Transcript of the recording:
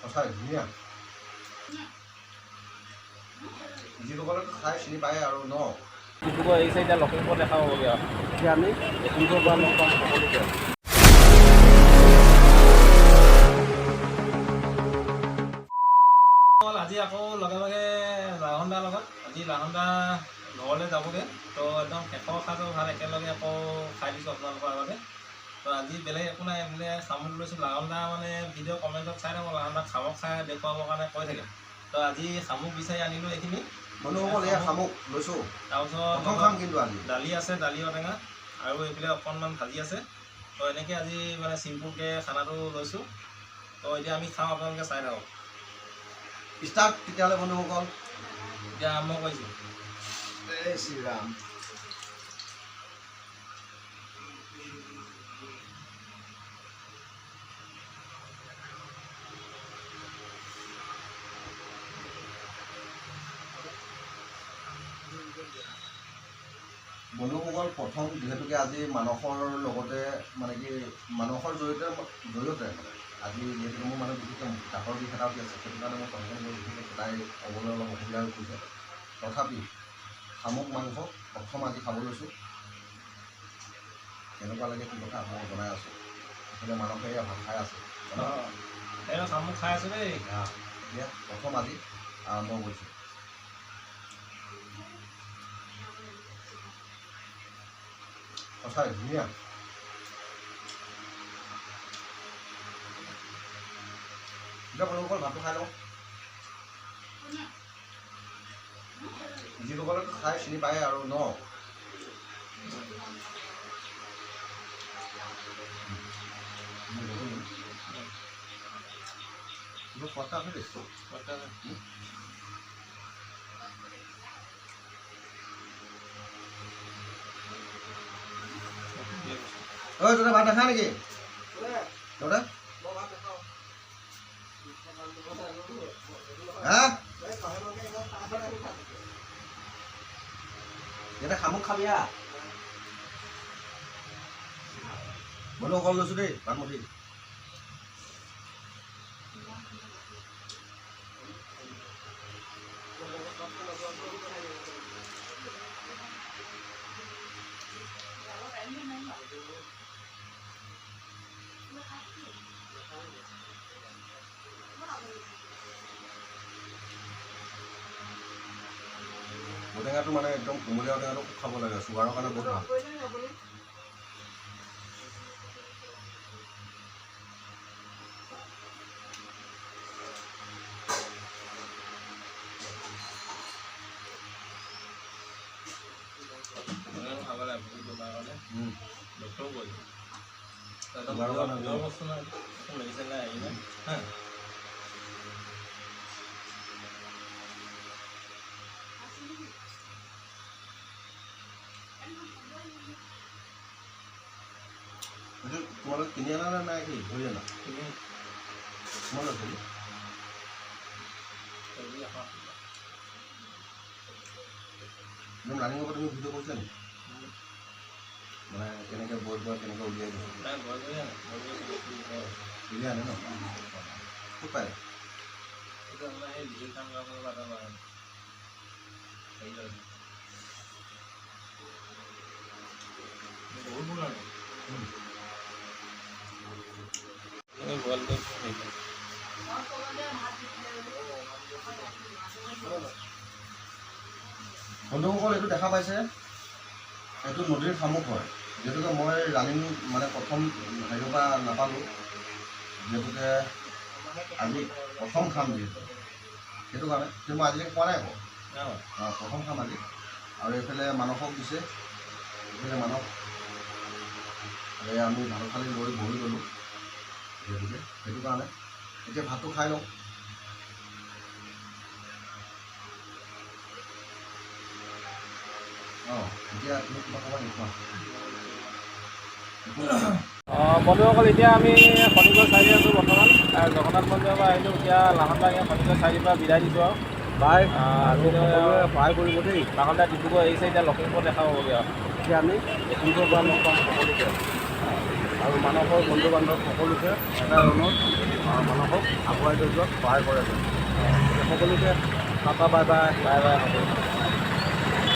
সঁচাই ধুনীয়া যিসকলে খাই চিনি পায় আৰু ন ডিব্ৰুগড় এৰিছে এতিয়া লখিমপুৰ দেখা হ'বগৈ আৰু এতিয়া আমি লখিমপুৰৰ পৰা লগ পাম সকলোকে আজি আকৌ লগে লগে লাহনদাৰ লগত আজি লাহনদা ঘৰলৈ যাবগৈ তো একদম শেষৰ সাজো ভাল একেলগে আকৌ খাই দিছোঁ আপোনালোকৰ আগতে তো আজি বেলেগ একো নাই বোলে শামুক লৈছোঁ লাহনদা মানে ভিডিঅ' কমেণ্টত চাই থাকোঁ লাহনদাক শামুক খাই দেখুৱাবৰ কাৰণে কৈ থাকে তো আজি শামুক বিচাৰি আনিলোঁ এইখিনি বন্ধুসকল এয়া শামুক লৈছোঁ তাৰপিছত খাম কিন্তু আজি দালি আছে দালি ঔটেঙা আৰু এইফালে অকণমান ভাজি আছে তো এনেকৈ আজি মানে চিম্পুলকৈ খানাটো লৈছোঁ তো এতিয়া আমি খাওঁ আপোনালোকে চাই থাকক ষ্টাৰ্ট তেতিয়াহ'লে বন্ধুসকল এতিয়া আৰম্ভ কৰিছোঁ এই শ্ৰীৰাম বন্ধুসকল প্ৰথম যিহেতুকে আজি মানসৰ লগতে মানে কি মানসৰ জৰিয়তে মানে আজি যিহেতু মোৰ মানে বিশেষকৈ দাঁতৰ বিষ এটা আছে সেইটো কাৰণে মই প্ৰথম বিশেষকৈ সদায় ক'বলৈ অলপ অসুবিধা হৈ পৰিছে তথাপি শামুক মাংস প্ৰথম আজি খাব লৈছোঁ কেনেকুৱা লাগে কি কথা মই জনাই আছোঁ এইফালে মানসে এয়া ভাত খাই আছে শামুক খাই আছোঁ দেই এতিয়া প্ৰথম আজি আৰম্ভ কৰিছোঁ সঁচাই ধুনীয়া এতিয়া বন্ধুসকল ভাতটো খাই লওঁ যিসকলে খাই চিনি পায় আৰু ন কথা আছে দেই ঐ তোরা ভাত নাখা নেকি তোরা হ্যাঁ এটা শামুক খাবি বলো কল লৈছো দেই ভাতমুঠি ঔটেঙাটো মানে একদম কোমলীয়া ঔটেঙাটো খুব খাব লাগে চুগাৰৰ কাৰণে বহুত ভাল তোমালোক কিনি আনা নে নাই কি ধৰি আনা তোমালোক ধৰি একদম ৰানিঙৰ পৰা তুমি ভিডিঅ' কৰিছা নেকি মানে কেনেকৈ বইল কৰা কেনেকৈ উলিয়াই দিছোঁ উলিয়াই আনে ন খুব পায় বন্ধুসকল এইটো দেখা পাইছে এইটো নদীৰ শামুক হয় যিহেতুকে মই ৰানিং মানে প্ৰথম হেৰিৰ পৰা নাপালোঁ যিহেতুকে আজি প্ৰথম খাম যিহেতু সেইটো কাৰণে কিন্তু মই আজিলৈকে পোৱা নাই আকৌ প্ৰথম খাম আজি আৰু এইফালে মানসক দিছে এইফালে মানস আমি ভাত খালি লৈ বহি গ'লোঁ যিহেতুকে সেইটো কাৰণে এতিয়া ভাতটো খাই লওঁ এতিয়া তুমি কিবা ক'বা দেখুৱা বন্ধুসকল এতিয়া আমি খনিকৰ চাৰিআলি আছোঁ বৰ্তমান জগন্নাথ মন্দিৰৰ পৰা আহিলোঁ এতিয়া লাহনদাক খনিকৰ চাৰিআলিৰ পৰা বিদায় দিছোঁ আৰু বাই সহায় কৰিব দেই লাহনদা ডিব্ৰুগড় এৰিছে এতিয়া লখিমপুৰ দেখা হ'বগৈ আৰু এতিয়া আমি লখিমপুৰৰ পৰা লগ পাম সকলোকে আৰু মানসৰ বন্ধু বান্ধৱ সকলোকে এটা ৰুমত মানুহক আগুৱাই লৈ যোৱাত সহায় কৰে যেন। সকলোকে tata bye bye. Bye bye হ'ব।